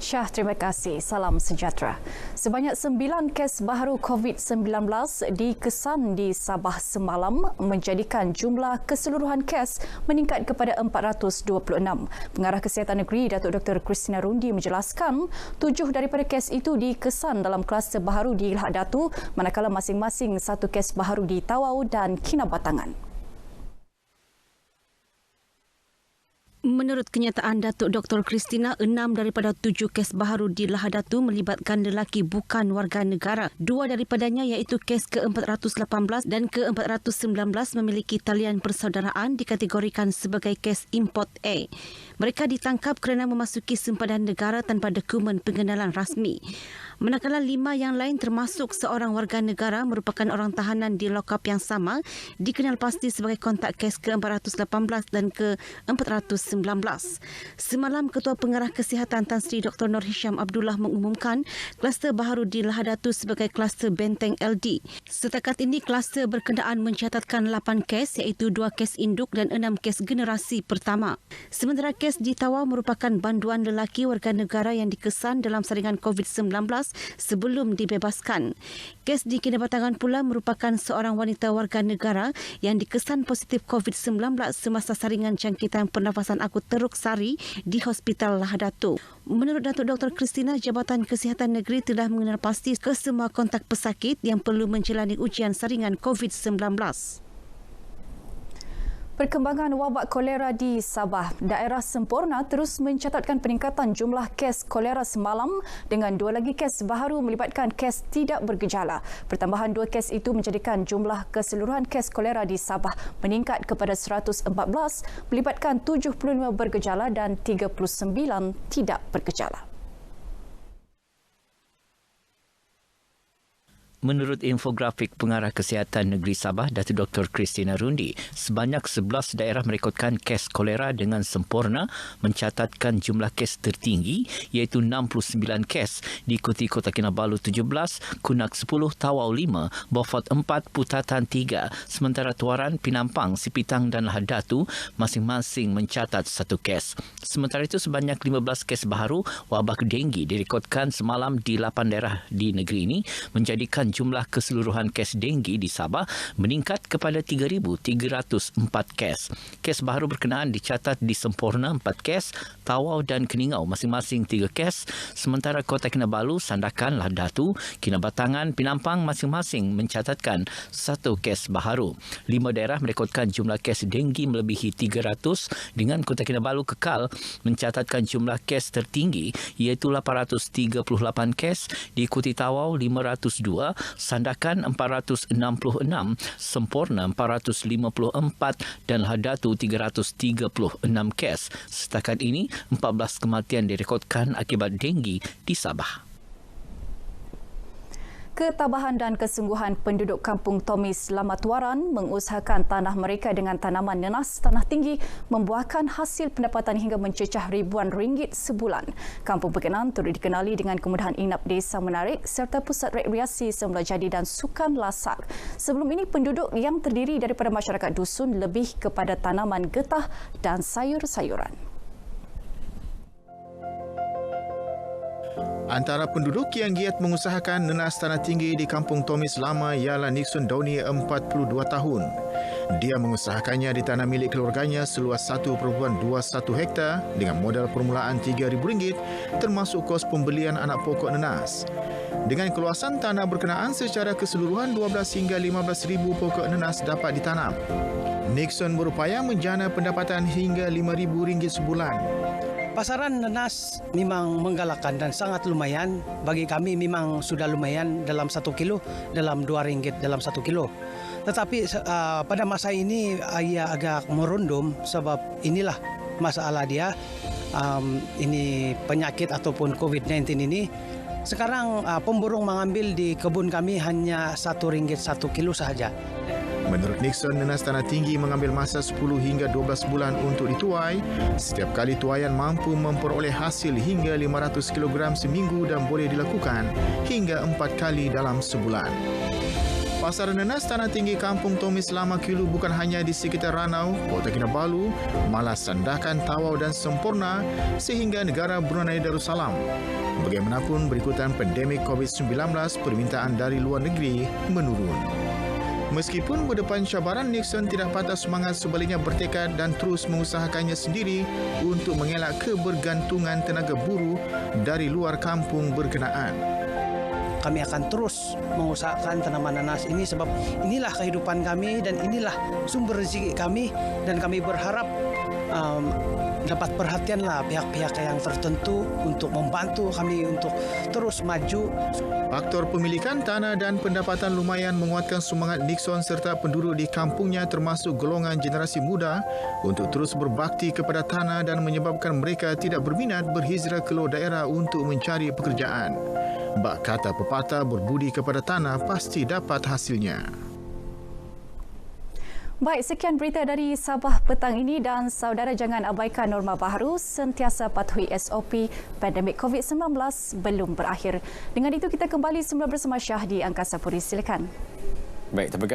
Syah, terima kasih. Salam sejahtera. Sebanyak 9 kes baru COVID-19 dikesan di Sabah semalam menjadikan jumlah keseluruhan kes meningkat kepada 426. Pengarah Kesihatan Negeri Datuk Dr. Christina Rundi menjelaskan 7 daripada kes itu dikesan dalam kluster baharu di Lahad Datu, manakala masing-masing 1 kes baharu di Tawau dan Kinabatangan. Menurut kenyataan Datuk Dr. Christina, 6 daripada 7 kes baharu di Lahad Datu melibatkan lelaki bukan warga negara. 2 daripadanya iaitu kes ke-418 dan ke-419 memiliki talian persaudaraan dikategorikan sebagai kes import A. Mereka ditangkap kerana memasuki sempadan negara tanpa dokumen pengenalan rasmi. Manakala 5 yang lain termasuk seorang warga negara merupakan orang tahanan di lokap yang sama dikenal pasti sebagai kontak kes ke-418 dan ke-419. Semalam Ketua Pengarah Kesihatan Tan Sri Dr. Nur Hisham Abdullah mengumumkan kluster baharu di Lahad Datu sebagai kluster benteng LD. Setakat ini kluster berkenaan mencatatkan 8 kes iaitu 2 kes induk dan 6 kes generasi pertama. Sementara kes di Tawau merupakan banduan lelaki warga negara yang dikesan dalam saringan COVID-19 sebelum dibebaskan. Kes di Kinabatangan pula merupakan seorang wanita warga negara yang dikesan positif COVID-19 semasa saringan jangkitan pernafasan akut teruk sari di Hospital Lahad Datu. Menurut Datuk Dr. Christina, Jabatan Kesihatan Negeri telah mengenal pasti kesemua kontak pesakit yang perlu menjalani ujian saringan COVID-19. Perkembangan wabak kolera di Sabah. Daerah Semporna terus mencatatkan peningkatan jumlah kes kolera semalam dengan 2 lagi kes baharu melibatkan kes tidak bergejala. Pertambahan 2 kes itu menjadikan jumlah keseluruhan kes kolera di Sabah meningkat kepada 114 melibatkan 75 bergejala dan 39 tidak bergejala. Menurut infografik Pengarah Kesihatan Negeri Sabah, Datuk Dr. Christina Rundi, sebanyak 11 daerah merekodkan kes kolera dengan sempurna mencatatkan jumlah kes tertinggi iaitu 69 kes, diikuti Kota Kinabalu 17, Kunak 10, Tawau 5, Beaufort 4, Putatan 3, sementara Tuaran, Pinampang, Sipitang dan Lahad Datu masing-masing mencatat 1 kes. Sementara itu sebanyak 15 kes baharu wabak denggi direkodkan semalam di 8 daerah di negeri ini menjadikan jumlah keseluruhan kes denggi di Sabah meningkat kepada 3,304 kes. Kes baharu berkenaan dicatat di Semporna 4 kes, Tawau dan Keningau masing-masing 3 kes, sementara Kota Kinabalu, Sandakan, Lahad Datu, Kinabatangan, Pinampang masing-masing mencatatkan 1 kes baharu. 5 daerah merekodkan jumlah kes denggi melebihi 300 dengan Kota Kinabalu kekal mencatatkan jumlah kes tertinggi iaitu 838 kes, diikuti Tawau 502, Sandakan 466, Semporna 454 dan Lahad Datu 336 kes. Setakat ini 14 kematian direkodkan akibat denggi di Sabah. Ketabahan dan kesungguhan penduduk Kampung Tomis Lamatuaran mengusahakan tanah mereka dengan tanaman nenas tanah tinggi membuahkan hasil pendapatan hingga mencecah ribuan ringgit sebulan. Kampung berkenaan turut dikenali dengan kemudahan inap desa menarik serta pusat rekreasi semula jadi dan sukan lasak. Sebelum ini penduduk yang terdiri daripada masyarakat dusun lebih kepada tanaman getah dan sayur-sayuran. Antara penduduk yang giat mengusahakan nenas tanah tinggi di Kampung Tomis Lama ialah Nixon Doni, 42 tahun. Dia mengusahakannya di tanah milik keluarganya seluas 1.21 hektar dengan modal permulaan RM3,000 termasuk kos pembelian anak pokok nenas. Dengan keluasan tanah berkenaan secara keseluruhan 12 hingga 15,000 pokok nenas dapat ditanam. Nixon berupaya menjana pendapatan hingga RM5,000 sebulan. Pasaran nenas memang menggalakkan dan sangat lumayan. Bagi kami memang sudah lumayan dalam 1 kilo, dalam RM2 dalam 1 kilo. Tetapi pada masa ini ia agak merundum sebab inilah masalah dia. Ini penyakit ataupun COVID-19 ini. Sekarang pemborong mengambil di kebun kami hanya RM1 1 kilo sahaja. Menurut Nixon, nenas tanah tinggi mengambil masa 10 hingga 12 bulan untuk dituai. Setiap kali tuaian mampu memperoleh hasil hingga 500 kg seminggu dan boleh dilakukan hingga 4 kali dalam sebulan. Pasar nenas Tanah Tinggi Kampung Tomis Lama Kilu bukan hanya di sekitar Ranau, Kota Kinabalu, malah Sandakan, Tawau dan Semporna sehingga negara Brunei Darussalam. Bagaimanapun berikutan pandemik COVID-19, permintaan dari luar negeri menurun. Meskipun berdepan cabaran, Nixon tidak patah semangat, sebaliknya bertekad dan terus mengusahakannya sendiri untuk mengelak kebergantungan tenaga buruh dari luar kampung berkenaan. Kami akan terus mengusahakan tanaman nanas ini sebab inilah kehidupan kami dan inilah sumber rezeki kami, dan kami berharap dapat perhatianlah pihak-pihak yang tertentu untuk membantu kami untuk terus maju. Faktor pemilikan tanah dan pendapatan lumayan menguatkan semangat Nixon serta penduduk di kampungnya termasuk golongan generasi muda untuk terus berbakti kepada tanah dan menyebabkan mereka tidak berminat berhijrah keluar daerah untuk mencari pekerjaan. Bak kata pepatah, berbudi kepada tanah pasti dapat hasilnya. Baik, sekian berita dari Sabah petang ini dan saudara jangan abaikan norma baharu, sentiasa patuhi SOP, pandemik COVID-19 belum berakhir. Dengan itu kita kembali semula bersama Syah di Angkasa Puri. Silakan. Baik, terima kasih.